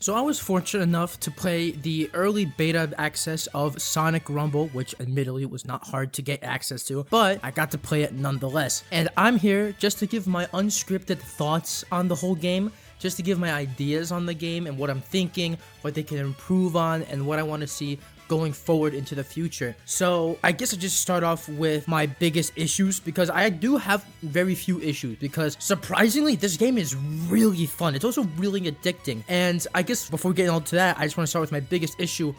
So I was fortunate enough to play the early beta access of Sonic Rumble, which admittedly was not hard to get access to, but I got to play it nonetheless. And I'm here just to give my unscripted thoughts on the whole game, just to give my ideas on the game and what I'm thinking, what they can improve on, and what I want to see going forward into the future. So I guess I'll just start off with my biggest issues, because I do have very few issues, because surprisingly this game is really fun. It's also really addicting. And I guess before getting on to that, I just want to start with my biggest issue: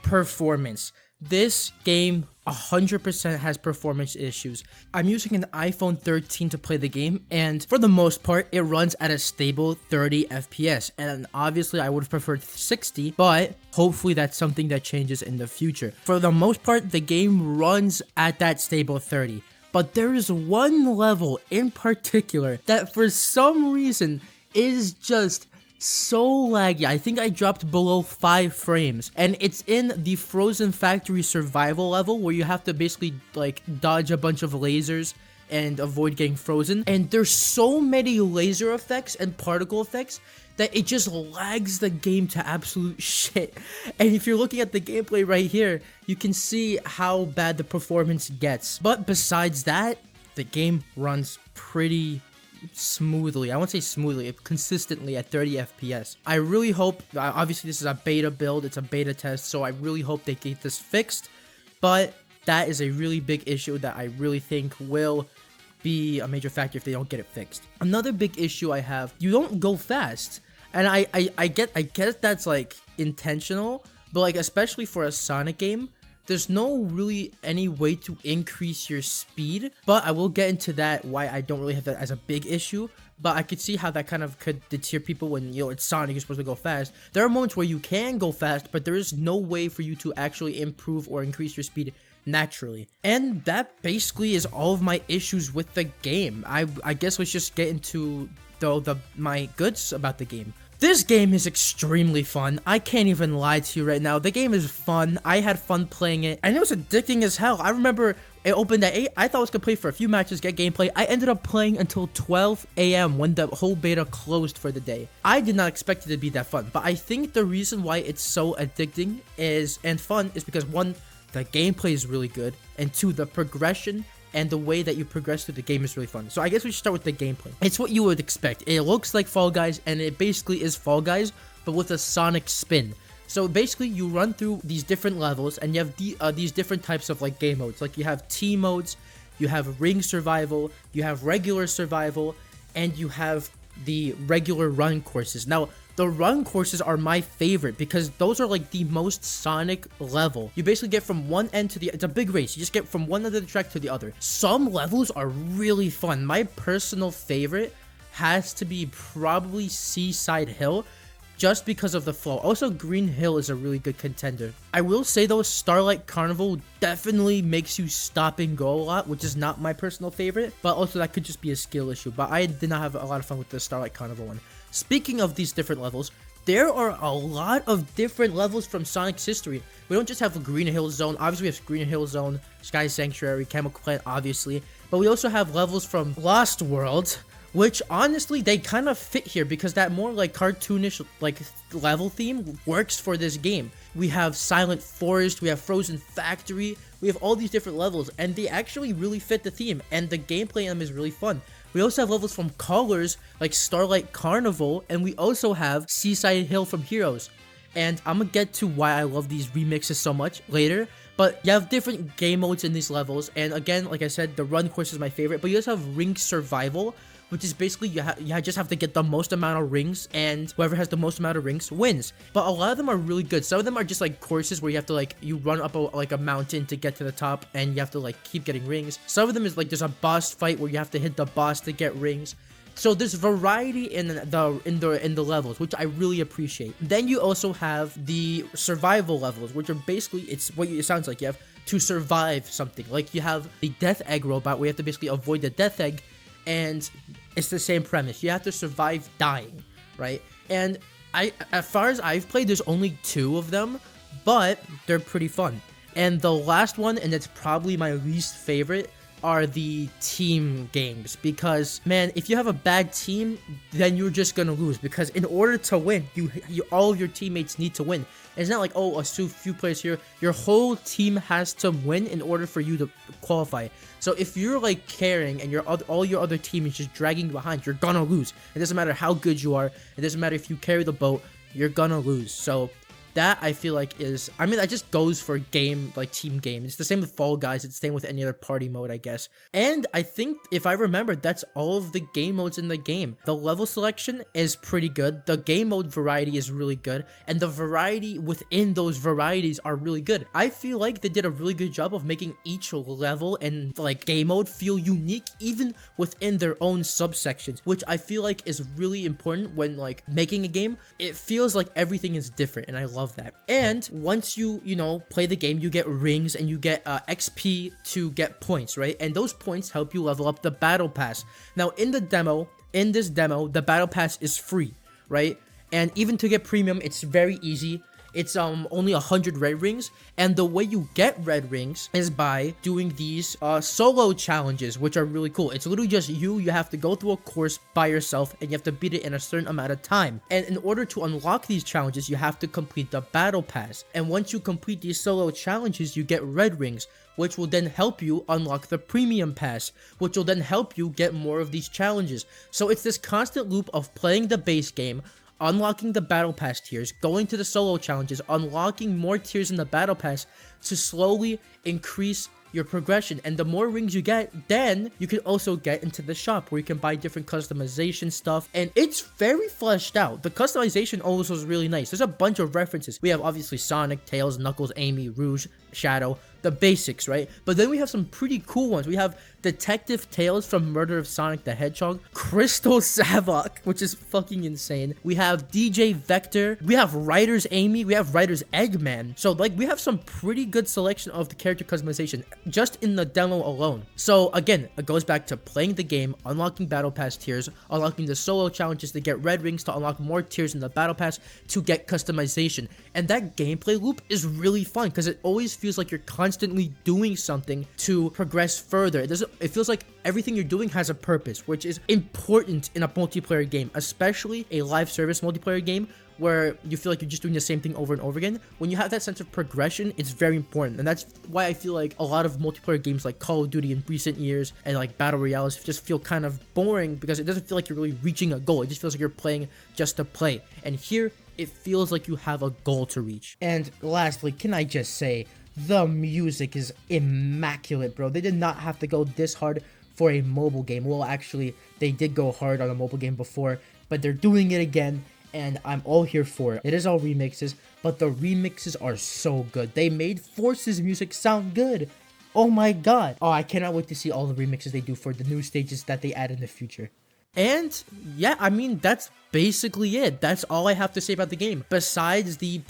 performance. This game 100% has performance issues. I'm using an iPhone 13 to play the game, and for the most part, it runs at a stable 30 FPS. And obviously, I would have preferred 60, but hopefully that's something that changes in the future. For the most part, the game runs at that stable 30. But there is one level in particular that for some reason is just so laggy. I think I dropped below 5 frames, and it's in the Frozen Factory survival level, where you have to basically like dodge a bunch of lasers and avoid getting frozen. And there's so many laser effects and particle effects that it just lags the game to absolute shit. And if you're looking at the gameplay right here, you can see how bad the performance gets. But besides that, the game runs pretty smoothly. I won't say smoothly, consistently at 30 FPS. I really hope, obviously this is a beta build, it's a beta test, so I really hope they get this fixed, but that is a really big issue that I really think will be a major factor if they don't get it fixed. Another big issue I have: you don't go fast. And I get that's like intentional, but like especially for a Sonic game, there's no really any way to increase your speed. But I will get into that, why I don't really have that as a big issue. But I could see how that kind of could deter people when, you know, it's Sonic, you're supposed to go fast. There are moments where you can go fast, but there is no way for you to actually improve or increase your speed naturally. And that basically is all of my issues with the game. I guess let's just get into my goods about the game. This game is extremely fun. I can't even lie to you right now. The game is fun. I had fun playing it, and it was addicting as hell. I remember it opened at 8. I thought I was gonna play for a few matches, get gameplay. I ended up playing until 12 a.m. when the whole beta closed for the day. I did not expect it to be that fun, but I think the reason why it's so addicting and fun is because, one, the gameplay is really good, and two, the progression and the way that you progress through the game is really fun. So I guess we should start with the gameplay. It's what you would expect. It looks like Fall Guys, and it basically is Fall Guys, but with a Sonic spin. So basically, you run through these different levels, and you have these different types of like game modes. Like you have team modes, you have ring survival, you have regular survival, and you have the regular run courses. Now, the run courses are my favorite because those are like the most Sonic level. You basically get from one end to the, it's a big race. You just get from one end of the track to the other. Some levels are really fun. My personal favorite has to be probably Seaside Hill, just because of the flow. Also, Green Hill is a really good contender. I will say though, Starlight Carnival definitely makes you stop and go a lot, which is not my personal favorite, but also that could just be a skill issue. But I did not have a lot of fun with the Starlight Carnival one. Speaking of these different levels, there are a lot of different levels from Sonic's history. We don't just have a Green Hill Zone. Obviously, we have Green Hill Zone, Sky Sanctuary, Chemical Plant, obviously. But we also have levels from Lost World, which honestly, they kind of fit here because that more like cartoonish like level theme works for this game. We have Silent Forest, we have Frozen Factory, we have all these different levels, and they actually really fit the theme, and the gameplay in them is really fun. We also have levels from Colors, like Starlight Carnival, and we also have Seaside Hill from Heroes. And I'm gonna get to why I love these remixes so much later, but you have different game modes in these levels, and again, like I said, the run course is my favorite, but you also have Ring Survival, which is basically you just have to get the most amount of rings, and whoever has the most amount of rings wins. But a lot of them are really good. Some of them are just like courses where you have to like, you run up a mountain to get to the top, and you have to like keep getting rings. Some of them is like there's a boss fight where you have to hit the boss to get rings. So there's variety in the levels, which I really appreciate. Then you also have the survival levels, which are basically, it's what it sounds like. You have to survive something. Like you have the Death Egg robot, where you have to basically avoid the Death Egg, and it's the same premise. You have to survive dying, right? And as far as I've played, there's only 2 of them, but they're pretty fun. And the last one, and it's probably my least favorite, are the team games, because man, if you have a bad team, then you're just gonna lose, because in order to win, you all of your teammates need to win. It's not like, oh, a few players here. Your whole team has to win in order for you to qualify. So if you're like carrying and all your other team is just dragging behind, you're gonna lose. It doesn't matter how good you are. It doesn't matter if you carry the boat. You're gonna lose. So that I feel like is, I mean, that just goes for game, like team game. It's the same with Fall Guys. It's the same with any other party mode, I guess. And I think if I remember, that's all of the game modes in the game. The level selection is pretty good. The game mode variety is really good. And the variety within those varieties are really good. I feel like they did a really good job of making each level and like game mode feel unique, even within their own subsections, which I feel like is really important when like making a game. It feels like everything is different, and I love that. And once you play the game, you get rings and you get XP to get points, right? And those points help you level up the battle pass. Now in this demo, the battle pass is free, right? And even to get premium, it's very easy. It's only 100 red rings, and the way you get red rings is by doing these solo challenges, which are really cool. It's literally just you have to go through a course by yourself, and you have to beat it in a certain amount of time. And in order to unlock these challenges, you have to complete the battle pass. And once you complete these solo challenges, you get red rings, which will then help you unlock the premium pass, which will then help you get more of these challenges. So it's this constant loop of playing the base game, unlocking the battle pass tiers, going to the solo challenges, unlocking more tiers in the battle pass to slowly increase your progression. And the more rings you get, then you can also get into the shop where you can buy different customization stuff, and it's very fleshed out. The customization also is really nice. There's a bunch of references. We have obviously Sonic, Tails, Knuckles, Amy, Rouge, Shadow, the basics, right? But then we have some pretty cool ones. We have Detective Tails from Murder of Sonic the Hedgehog, Crystal Savok, which is fucking insane. We have DJ Vector, we have Writer's Amy, we have Writer's Eggman. So like we have some pretty good selection of the character customization just in the demo alone. So again, it goes back to playing the game, unlocking battle pass tiers, unlocking the solo challenges to get red rings, to unlock more tiers in the battle pass to get customization. And that gameplay loop is really fun because it always feels like you're constantly doing something to progress further. It feels like everything you're doing has a purpose, which is important in a multiplayer game, especially a live service multiplayer game where you feel like you're just doing the same thing over and over again. When you have that sense of progression, it's very important. And that's why I feel like a lot of multiplayer games like Call of Duty in recent years and like Battle Royales just feel kind of boring because it doesn't feel like you're really reaching a goal. It just feels like you're playing just to play. And here, it feels like you have a goal to reach. And lastly, can I just say, the music is immaculate, bro. They did not have to go this hard for a mobile game. Well, actually, they did go hard on a mobile game before, but they're doing it again, and I'm all here for it. It is all remixes, but the remixes are so good. They made Force's music sound good. Oh my god. Oh, I cannot wait to see all the remixes they do for the new stages that they add in the future. And yeah, I mean, that's basically it. That's all I have to say about the game. Besides the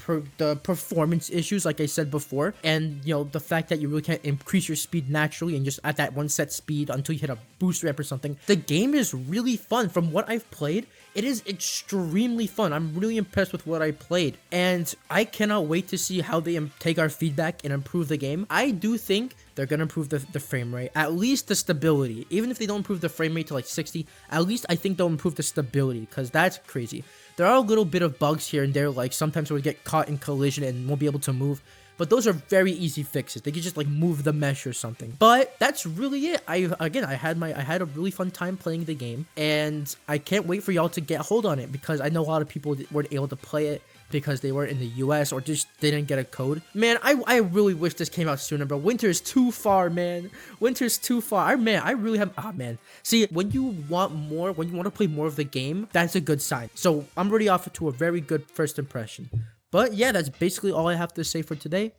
performance issues, like I said before, and the fact that you really can't increase your speed naturally and just at that one set speed until you hit a boost ramp or something. The game is really fun. From what I've played, it is extremely fun. I'm really impressed with what I played, and I cannot wait to see how they take our feedback and improve the game. I do think they're gonna improve the frame rate, at least the stability. Even if they don't improve the frame rate to like 60, at least I think they'll improve the stability, because that's crazy. There are a little bit of bugs here and there, like sometimes we'll get caught in collision and won't be able to move, but those are very easy fixes. They could just like move the mesh or something. But that's really it. I had a really fun time playing the game, and I can't wait for y'all to get a hold on it, because I know a lot of people weren't able to play it because they weren't in the US or just didn't get a code. Man, I really wish this came out sooner, but winter is too far, man. Winter's too far. I really have, man. See, when you want more, when you want to play more of the game, that's a good sign. So I'm already off to a very good first impression. But yeah, that's basically all I have to say for today.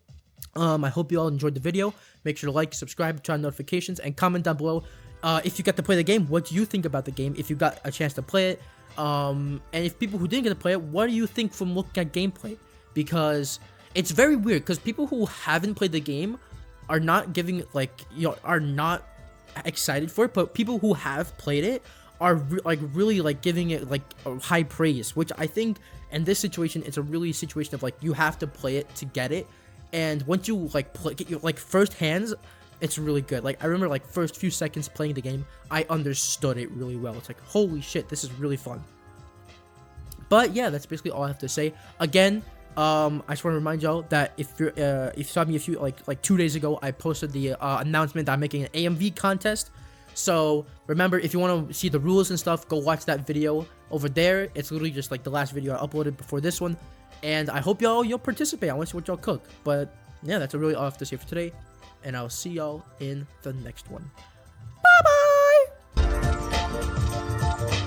I hope you all enjoyed the video. Make sure to like, subscribe, turn on notifications, and comment down below if you got to play the game. What do you think about the game if you got a chance to play it? And if people who didn't get to play it, what do you think from looking at gameplay? Because it's very weird, because people who haven't played the game are not giving are not excited for it, but people who have played it are really giving it high praise, which I think in this situation it's a really situation of you have to play it to get it. And once you get your first hands, It's really good. Like, I remember, like, first few seconds playing the game, I understood it really well. It's like, holy shit, this is really fun. But yeah, that's basically all I have to say. Again, I just want to remind y'all that if you saw me a few like 2 days ago, I posted the announcement that I'm making an AMV contest. So remember, if you want to see the rules and stuff, go watch that video over there. It's literally just like the last video I uploaded before this one. And I hope you'll participate. I want to see what y'all cook. But yeah, that's really all I have to say for today. And I'll see y'all in the next one. Bye bye.